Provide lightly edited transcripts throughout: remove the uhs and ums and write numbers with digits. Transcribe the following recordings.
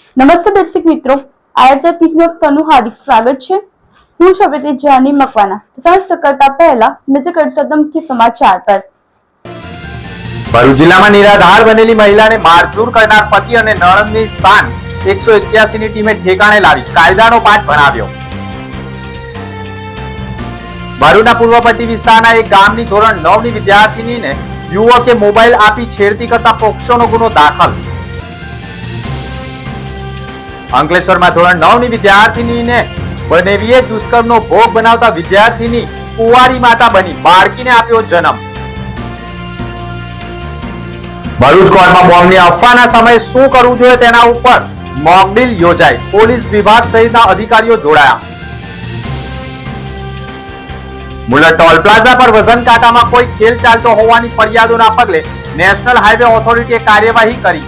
નમસ્તે દર્શક મિત્રો, આયોજક પીકનું હાર્દિક સ્વાગત છે। હું છું તે જાની મકવાના। તપાસ કરતા પહેલા નજર કરતા મુખ્ય સમાચાર પર। ભરૂચ જિલ્લામાં નિરાધાર બનેલી મહિલાને મારઝૂડ કરનાર પતિ અને નણંદની શાન 181 ની ટીમે ઠેકાણે લાવી કાયદાનો પાઠ ભણાવ્યો। ભરૂચના પૂર્વપટ્ટી વિસ્તારના એક ગામની ધોરણ 9 ની વિદ્યાર્થીનીને યુવકે મોબાઈલ આપી છેડતી કરતા પોક્સોનો ગુનો દાખલ। અંકલેશ્વરમાં ધોરણ 9 ની વિદ્યાર્થીનીને બનેવીએ દુષ્કર્મનો ભોગ બનાવતા વિદ્યાર્થીની કુંવારી માતા બની બાળકીને આપ્યો જન્મ। ભરૂચ કોર્ટમાં બોમ્બની અફવાના સમયે શું કરવું જોઈએ તેના ઉપર મોકડ્રીલ યોજાઈ। પોલીસ વિભાગ સહિતના અધિકારીઓ જોડાયા। મુલર ટોલ પ્લાઝા પર વજન કાંટામાં કોઈ ખેલ ચાલતો હોવાની ફરિયાદોના પગલે નેશનલ હાઈવે ઓથોરિટીએ કાર્યવાહી કરી।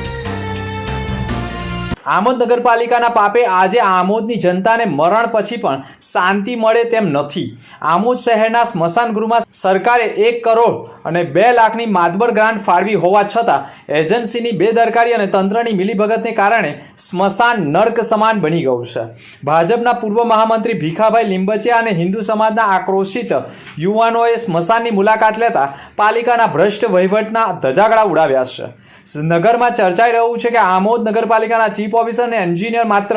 આમોદ નગરપાલિકાના પાપે આજે આમોદની જનતાને મરણ પછી પણ શાંતિ મળે તેમ નથી। આમોદ શહેરના સ્મશાન ગૃહમાં સરકારે 1 કરોડ અને 2 લાખની માતબર ગ્રાન્ટ ફાળવી હોવા છતાં એજન્સીની બેદરકારી અને તંત્રની મિલીભગતને કારણે સ્મશાન નર્ક સમાન બની ગયું છે। ભાજપના પૂર્વ મહામંત્રી ભીખાભાઈ લીંબચિયા અને હિન્દુ સમાજના આક્રોશિત યુવાનોએ સ્મશાનની મુલાકાત લેતા પાલિકાના ભ્રષ્ટ વહીવટના ધજાગડા ઉડાવ્યા છે। નગરમાં ચર્ચાઈ રહ્યું છે કે આમોદ નગરપાલિકાના ચીફ ઓફિસર અને એન્જિનિયર માત્ર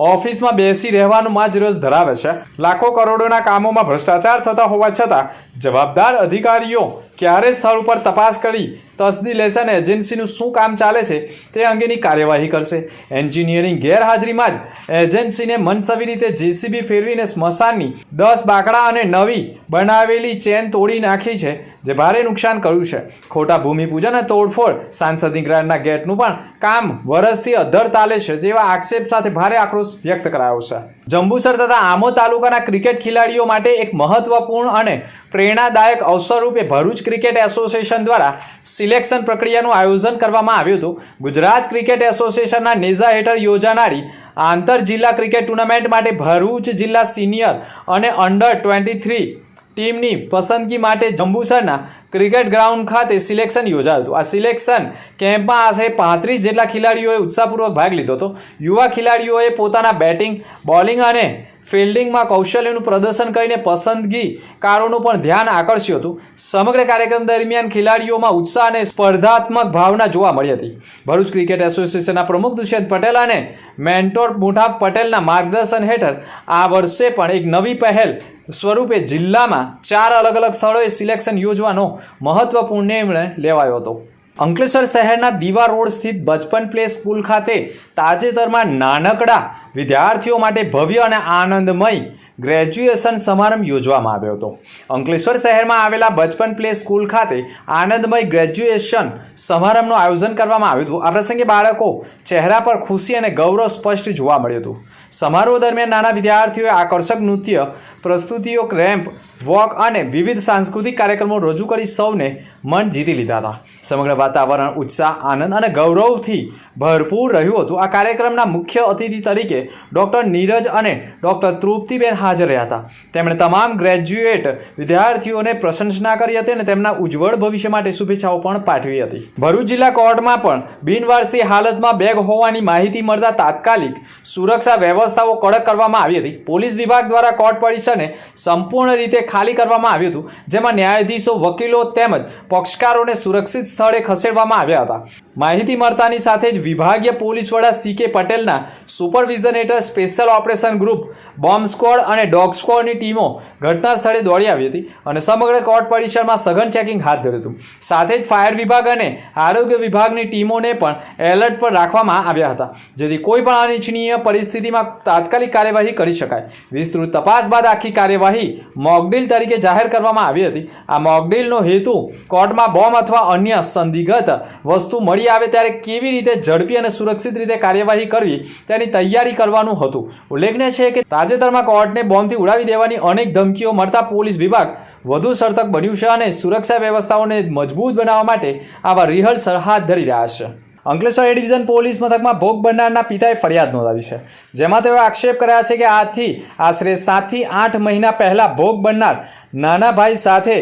ઓફિસમાં બેસી રહેવામાં જ રસ ધરાવે છે। લાખો કરોડોના કામોમાં ભ્રષ્ટાચાર થતા હોવા છતાં જવાબદાર અધિકારીઓ ક્યારે સ્થળ ઉપર તપાસ કરી તસદી લેશે અને એજન્સીનું શું કામ ચાલે છે તે અંગેની કાર્યવાહી કરશે। એન્જિનિયરિંગ ગેરહાજરીમાં જ એજન્સીને મનસવી રીતે જેસીબી ફેરવીને સ્મશાનની 10 બાકડા અને નવી બનાવેલી ચેન તોડી નાખી છે, જે ભારે નુકસાન કર્યું છે। ખોટા ભૂમિપૂજન અને તોડફોડ, સાંસદની ગ્રાન્ટના ગેટનું પણ કામ વર્ષથી અધ્ધર ચાલે છે જેવા આક્ષેપ સાથે ભારે આક્રોશ વ્યક્ત કરાયો છે। જંબુસર તથા આમોદ તાલુકાના ક્રિકેટ ખેલાડીઓ માટે એક મહત્વપૂર્ણ અને પ્રેરણાદાયક અવસર રૂપે ભરૂચ ક્રિકેટ એસોસિએશન દ્વારા સિલેક્શન પ્રક્રિયાનું આયોજન કરવામાં આવ્યું હતું। ગુજરાત ક્રિકેટ એસોસિએશનના નેજા હેઠળ યોજાનારી આંતર જિલ્લા ક્રિકેટ ટુર્નામેન્ટ માટે ભરૂચ જિલ્લા સિનિયર અને અંડર 23 ટીમની પસંદગી માટે જંબુસરના ક્રિકેટ ગ્રાઉન્ડ ખાતે સિલેક્શન યોજાયું હતું। આ સિલેક્શન કેમ્પમાં આશરે 35 જેટલા ખેલાડીઓએ ઉત્સાહપૂર્વક ભાગ લીધો હતો। યુવા ખેલાડીઓએ પોતાના બેટિંગ, બોલિંગ અને ફિલ્ડિંગમાં કૌશલ્યનું પ્રદર્શન કરીને પસંદગીકારોનું પણ ધ્યાન આકર્ષ્યું હતું। સમગ્ર કાર્યક્રમ દરમિયાન ખેલાડીઓમાં ઉત્સાહ અને સ્પર્ધાત્મક ભાવના જોવા મળી હતી। ભરૂચ ક્રિકેટ એસોસિએશનના પ્રમુખ દુષ્યંત પટેલ અને મેન્ટોર મુઠા પટેલના માર્ગદર્શન હેઠળ આ વર્ષે પણ એક નવી પહેલ સ્વરૂપે જિલ્લામાં 4 અલગ અલગ સ્થળોએ સિલેક્શન યોજવાનો મહત્વપૂર્ણ નિર્ણય લેવાયો હતો। અંકલેશ્વર શહેરના દીવા રોડ સ્થિત બચપન પ્લે સ્કૂલ ખાતે તાજેતરમાં નાનકડા વિદ્યાર્થીઓ માટે ભવ્ય અને આનંદમય ગ્રેજ્યુએશન સમારંભ યોજવામાં આવ્યો હતો। અંકલેશ્વર શહેરમાં આવેલા બચપન પ્લે સ્કૂલ ખાતે આનંદમય ગ્રેજ્યુએશન સમારંભનું આયોજન કરવામાં આવ્યું હતું। આ પ્રસંગે બાળકો ચહેરા પર ખુશી અને ગૌરવ સ્પષ્ટ જોવા મળ્યું હતું। સમારોહ દરમિયાન નાના વિદ્યાર્થીઓએ આકર્ષક નૃત્ય પ્રસ્તુતિઓ, રેમ્પ વોક અને વિવિધ સાંસ્કૃતિક કાર્યક્રમો રજૂ કરી સૌને મન જીતી લીધા હતા। સમગ્ર વાતાવરણ ઉત્સાહ, આનંદ અને ગૌરવથી ભરપૂર રહ્યું હતું। આ કાર્યક્રમના મુખ્ય અતિથિ તરીકે ડૉક્ટર નીરજ અને ડૉક્ટર તૃપ્તિબેન હાજર રહ્યા હતા। તેમણે તમામ ગ્રેજ્યુએટ વિદ્યાર્થીઓને પ્રશંસા કરી હતી અને તેમના ઉજ્જવળ ભવિષ્ય માટે શુભેચ્છાઓ પણ પાઠવી હતી। ભરૂચ જિલ્લા કોર્ટમાં પણ બિનવારસી હાલતમાં બેગ હોવાની માહિતી મળતા તાત્કાલિક સુરક્ષા વ્યવસ્થાઓ કડક કરવામાં આવી હતી। પોલીસ વિભાગ દ્વારા કોર્ટ પરિસરને સંપૂર્ણ રીતે ખાલી કરવામાં આવ્યું હતું, જેમાં ન્યાયાધીશો, વકીલો તેમજ પક્ષકારોને સુરક્ષિત સ્થળે ખસેડવામાં આવ્યા હતા। માહિતી મળતાની સાથે જ વિભાગીય પોલીસ વડા CK પટેલના સુપરવિઝન હેઠળ special operation group, bomb squad અને ડોગ સ્ક્વોડની ટીમો ઘટના સ્થળે દોડી આવી હતી અને સમગ્ર કોર્ટ પરિસરમાં સઘન ચેકિંગ હાથ ધર્યું હતું। સાથે જ ફાયર વિભાગ અને આરોગ્ય વિભાગની ટીમોને પણ એલર્ટ પર રાખવામાં આવ્યા હતા, જેથી કોઈ પણ અનિચ્છનીય પરિસ્થિતિમાં તાત્કાલિક કાર્યવાહી કરી શકાય। વિસ્તૃત તપાસ બાદ આખી કાર્યવાહી મોકડ્રીલ તરીકે જાહેર કરવામાં આવી હતી। આ મોકડ્રીલનો હેતુ કોર્ટમાં બોમ્બ અથવા અન્ય સંદિગ્ધ વસ્તુ મળી આવે ત્યારે કેવી રીતે ઝડપી અને સુરક્ષિત રીતે કાર્યવાહી કરવી તેની તૈયારી કરવાનું હતું। ઉલ્લેખનીય છે કે તાજેતરમાં કોર્ટને બોમ્બથી ઉડાવી દેવાની અનેક ધમકીઓ મળતા પોલીસ વિભાગ વધુ સતર્ક બન્યું છે અને સુરક્ષા વ્યવસ્થાઓને મજબૂત બનાવવા માટે આવા રિહર્સલ હાથ ધરી રહ્યા છે। અંકલેશ્વર એ ડિવિઝન પોલીસ મથકમાં ભોગ બનનારના પિતાએ ફરિયાદ નોંધાવી છે, જેમાં તેઓએ આક્ષેપ કર્યા છે કે આજથી આશરે 7 થી 8 મહિના પહેલા ભોગ બનનાર નાના ભાઈ સાથે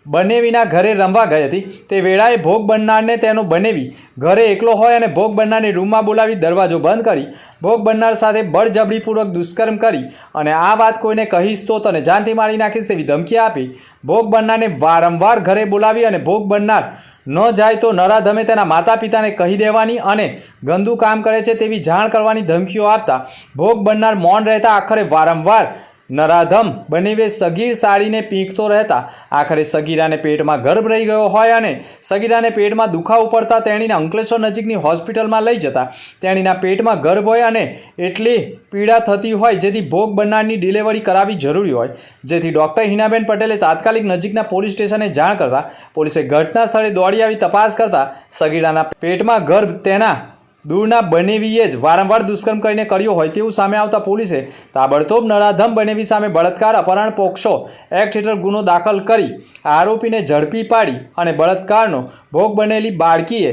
બનેવીના ઘરે રમવા ગઈ હતી. તે વેળાએ ભોગ બનનારને તેનો બનેવી ઘરે એકલો હોય અને ભોગ બનનારને રૂમમાં બોલાવી દરવાજો બંધ કરી ભોગ બનનાર સાથે બળજબરીપૂર્વક દુષ્કર્મ કરી અને આ વાત કોઈને કહીશ તો તને જાનથી મારી નાખીશ તેવી ધમકી આપી ભોગ બનનારને વારંવાર ઘરે બોલાવી અને ભોગ બનનાર ન જાય તો નરાધમે તેના માતા પિતાને કહી દેવાની અને ગંદુ કામ કરે છે તેવી જાણ કરવાની ધમકીઓ આપતા ભોગ બનનાર મૌન રહેતા આખરે વારંવાર નરાધમ બનેવે સગીર સાડીને પીંખતો રહેતા આખરે સગીરાને પેટમાં ગર્ભ રહી ગયો હોય અને સગીરાને પેટમાં દુખાવો પડતા તેણીને અંકલેશ્વર નજીકની હોસ્પિટલમાં લઈ જતા તેણીના પેટમાં ગર્ભ હોય અને એટલી પીડા થતી હોય જેથી ભોગ બનનારની ડિલિવરી કરાવવી જરૂરી હોય જેથી ડૉક્ટર હિનાબેન પટેલે તાત્કાલિક નજીકના પોલીસ સ્ટેશને જાણ કરતા પોલીસે ઘટના સ્થળે દોડી આવી તપાસ કરતા સગીરાના પેટમાં ગર્ભ તેના દૂરના બનેવીએ જ વારંવાર દુષ્કર્મ કરીને કર્યો હોય તેવું સામે આવતા પોલીસે તાબડતોબ નરાધમ બનેવી સામે બળાત્કાર અપહરણ પોક્સો એક્ટ હેઠળ ગુનો દાખલ કરી આરોપીને ઝડપી પાડી અને બળાત્કારનો ભોગ બનેલી બાળકીએ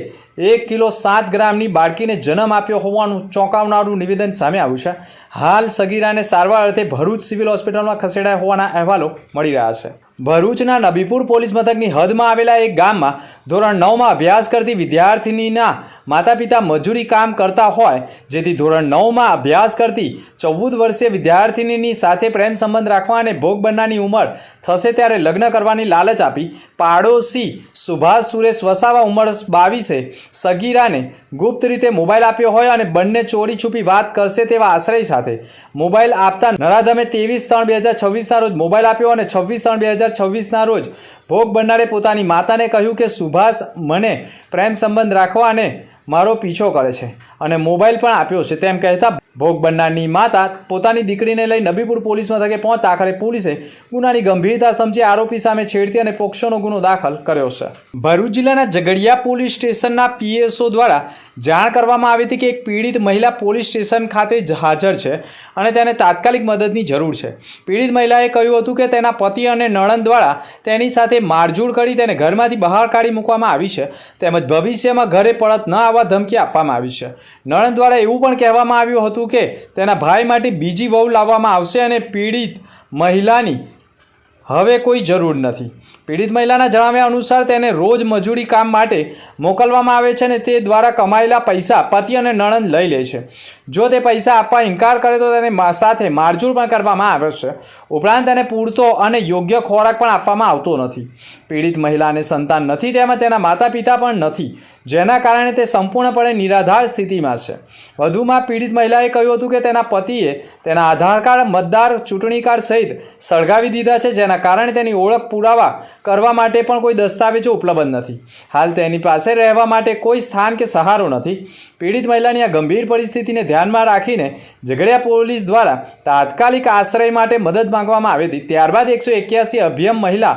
1 કિલો 7 ગ્રામની બાળકીને જન્મ આપ્યો હોવાનું ચોંકાવનારું નિવેદન સામે આવ્યું છે. હાલ સગીરાને સારવાર અર્થે ભરૂચ સિવિલ હોસ્પિટલમાં ખસેડાયા હોવાના અહેવાલો મળી રહ્યા છે. ભરૂચના નબીપુર પોલીસ મથકની હદમાં આવેલા એક ગામમાં ધોરણ 9માં અભ્યાસ કરતી વિદ્યાર્થિનીના માતા પિતા મજૂરી કામ કરતા હોય જેથી ધોરણ 9માં અભ્યાસ કરતી 14 વર્ષીય વિદ્યાર્થિનીની સાથે પ્રેમ સંબંધ રાખવા અને ભોગ બનનારની ઉંમર થશે ત્યારે લગ્ન કરવાની લાલચ આપી પાડોશી સુભાષ સુરેશ વસાવા ઉંમર 22 સગીરાને ગુપ્ત રીતે મોબાઈલ આપ્યો હોય અને બંને ચોરી છુપી વાત કરશે તેવા આશ્રય સાથે મોબાઈલ આપતા નરાધમે 23/3/2026ના રોજ મોબાઈલ આપ્યો અને 26/3/2026ના રોજ ભોગ બનનારે પોતાની માતાને કહ્યું કે સુભાષ મને પ્રેમ સંબંધ રાખવા અને મારો પીછો કરે છે અને મોબાઈલ પણ આપ્યો છે તેમ કહેતા ભોગ બનનારની માતા પોતાની દીકરીને લઈ નબીપુર પોલીસ મથકે પહોંચતા આખરે પોલીસે ગુનાની ગંભીરતા સમજી આરોપી સામે છેડતી અને પોક્સોનો ગુનો દાખલ કર્યો છે. ભરૂચ જિલ્લાના ઝઘડિયા પોલીસ સ્ટેશનના પીએસઓ દ્વારા જાણ કરવામાં આવી હતી કે એક પીડિત મહિલા પોલીસ સ્ટેશન ખાતે હાજર છે અને તેને તાત્કાલિક મદદની જરૂર છે. પીડિત મહિલાએ કહ્યું હતું કે તેના પતિ અને નણંદ દ્વારા તેની સાથે મારઝૂડ કરી તેને ઘરમાંથી બહાર કાઢી મૂકવામાં આવી છે તેમજ ભવિષ્યમાં ઘરે પરત ન આવવા ધમકી આપવામાં આવી છે. નણંદ દ્વારા એવું પણ કહેવામાં આવ્યું હતું કે તેના ભાઈ માટે બીજી વહુ લાવવામાં આવશે અને પીડિત મહિલાની હવે કોઈ જરૂર નથી. પીડિત મહિલાના જણાવ્યા અનુસાર તેને રોજ મજૂરી કામ માટે મોકલવામાં આવે છે અને તે દ્વારા કમાયેલા પૈસા પતિ અને નણંદ લઈ લે છે. જો તે પૈસા આપવા ઇનકાર કરે તો તેને સાથે મારઝૂડ પણ કરવામાં આવે છે. ઉપરાંત તેને પૂરતો અને યોગ્ય ખોરાક પણ આપવામાં આવતો નથી. પીડિત મહિલાને સંતાન નથી તેમાં તેના માતા પિતા પણ નથી જેના કારણે તે સંપૂર્ણપણે નિરાધાર સ્થિતિમાં છે. વધુમાં પીડિત મહિલાએ કહ્યું હતું કે તેના પતિએ તેના આધાર કાર્ડ મતદાર ચૂંટણી કાર્ડ સહિત સળગાવી દીધા છે જેના કારણે તેની ઓળખ પુરાવા કરવા માટે પણ કોઈ દસ્તાવેજો ઉપલબ્ધ નથી. હાલ તેની પાસે રહેવા માટે કોઈ સ્થાન કે સહારો નથી. પીડિત મહિલાની આ ગંભીર પરિસ્થિતિને ધ્યાનમાં રાખીને ઝઘડિયા પોલીસ દ્વારા તાત્કાલિક આશ્રય માટે મદદ માંગવામાં આવી હતી. ત્યારબાદ 181 અભિયમ મહિલા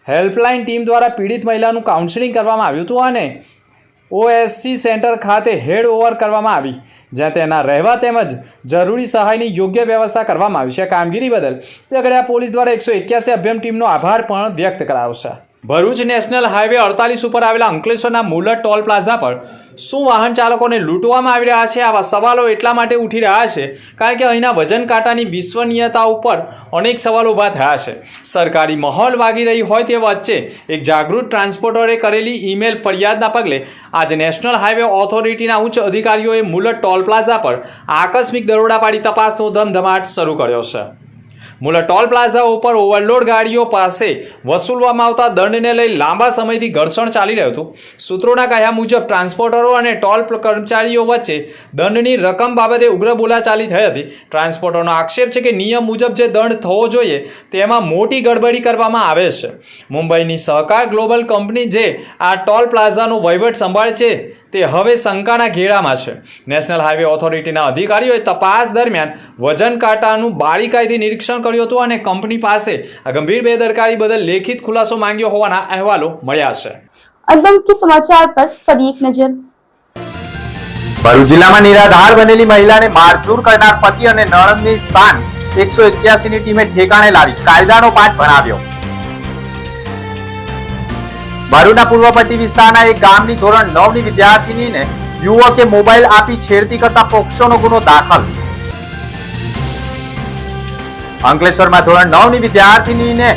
હેલ્પલાઇન ટીમ દ્વારા પીડિત મહિલાનું કાઉન્સેલિંગ કરવામાં આવ્યું હતું અને ઓએસસી સેન્ટર ખાતે હેડ ઓવર કરવામાં આવી જ્યાં તેના રહેવા તેમજ જરૂરી સહાયની યોગ્ય વ્યવસ્થા કરવામાં આવી છે. કામગીરી બદલ ઝઘડિયા પોલીસ દ્વારા 181 અભિયમ ટીમનો આભાર પણ વ્યક્ત કરાયો છે. ભરૂચ નેશનલ હાઈવે 48 ઉપર આવેલા અંકલેશ્વરના મુલર ટોલ પ્લાઝા પર શું વાહન ચાલકોને લૂંટવામાં આવી રહ્યા છે? આવા સવાલો એટલા માટે ઉઠી રહ્યા છે કારણ કે અહીંના વજન કાંટાની વિશ્વસનીયતા ઉપર અનેક સવાલો ઊભા થયા છે. સરકારી મહોલ વાગી રહી હોય તે વચ્ચે એક જાગૃત ટ્રાન્સપોર્ટરે કરેલી ઈમેલ ફરિયાદના પગલે આજે નેશનલ હાઈવે ઓથોરિટીના ઉચ્ચ અધિકારીઓએ મુલર ટોલ પ્લાઝા પર આકસ્મિક દરોડા પાડી તપાસનો ધમધમાટ શરૂ કર્યો છે. મુલર ટોલ પ્લાઝા ઉપર ઓવરલોડ ગાડીઓ પાસે વસૂલવામાં આવતા દંડને લઈ લાંબા સમયથી ઘર્ષણ ચાલી રહ્યું હતું. સૂત્રોના કહ્યા મુજબ ટ્રાન્સપોર્ટરો અને ટોલ કર્મચારીઓ વચ્ચે દંડની રકમ બાબતે ઉગ્ર બોલાચાલી થઈ હતી. ટ્રાન્સપોર્ટરનો આક્ષેપ છે કે નિયમ મુજબ જે દંડ થવો જોઈએ તેમાં મોટી ગડબડી કરવામાં આવે છે. મુંબઈની સહકાર ગ્લોબલ કંપની જે આ ટોલ પ્લાઝાનો વહીવટ સંભાળે છે તે હવે શંકાના ઘેરામાં છે. નેશનલ હાઈવે ઓથોરિટીના અધિકારીઓએ તપાસ દરમિયાન વજન કાંટાનું બારીકાઈથી નિરીક્ષણ કર્યું હતું અને કંપની પાસે આ ગંભીર બેદરકારી બદલ લેખિત ખુલાસો માંગ્યો હોવાના અહેવાલો મળ્યા છે. અદમકી સમાચાર પર ફરી એક નજર. ભરૂચ જિલ્લામાં નિરાધાર બનેલી મહિલાને મારઝૂડ કરનાર પતિ અને નણંદની શાન 181ની ટીમે ઠેકાણે લાવી કાયદાનો પાઠ ભણાવ્યો. ભરૂચના પૂર્વપટ્ટી વિસ્તારના એક ગામની ધોરણ 9ની વિદ્યાર્થીનીને યુવકે મોબાઈલ આપી છેડતી કરતા પોક્સોનો ગુનો દાખલ. અંકલેશ્વરમાં ધોરણ 9ની વિદ્યાર્થીનીને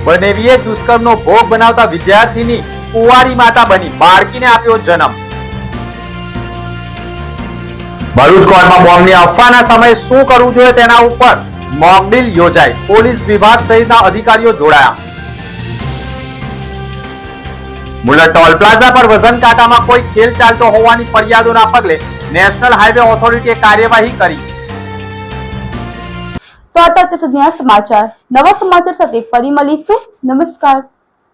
બનેવીએ દુષ્કર્મનો ભોગ બનાવતા વિદ્યાર્થીની કુંવારી માતા બની બાળકીને આપ્યો જન્મ. ભરૂચ કોર્ટમાં બોમ્બની અફવાના સમયે શું કરવું જોઈએ તેના ઉપર મોકડ્રીલ યોજાઈ. પોલીસ વિભાગ સહિતના અધિકારીઓ જોડાયા. મુલર ટોલ પ્લાઝા પર વજન કાંટામાં કોઈ ખેલ ચાલતો હોવાની ફરિયાદોના પગલે નેશનલ હાઈવે ઓથોરિટીએ કાર્યવાહી કરી. તો આ હતા તે સુધીના સમાચાર. નવા સમાચાર સાથે ફરી મળીશું. નમસ્કાર.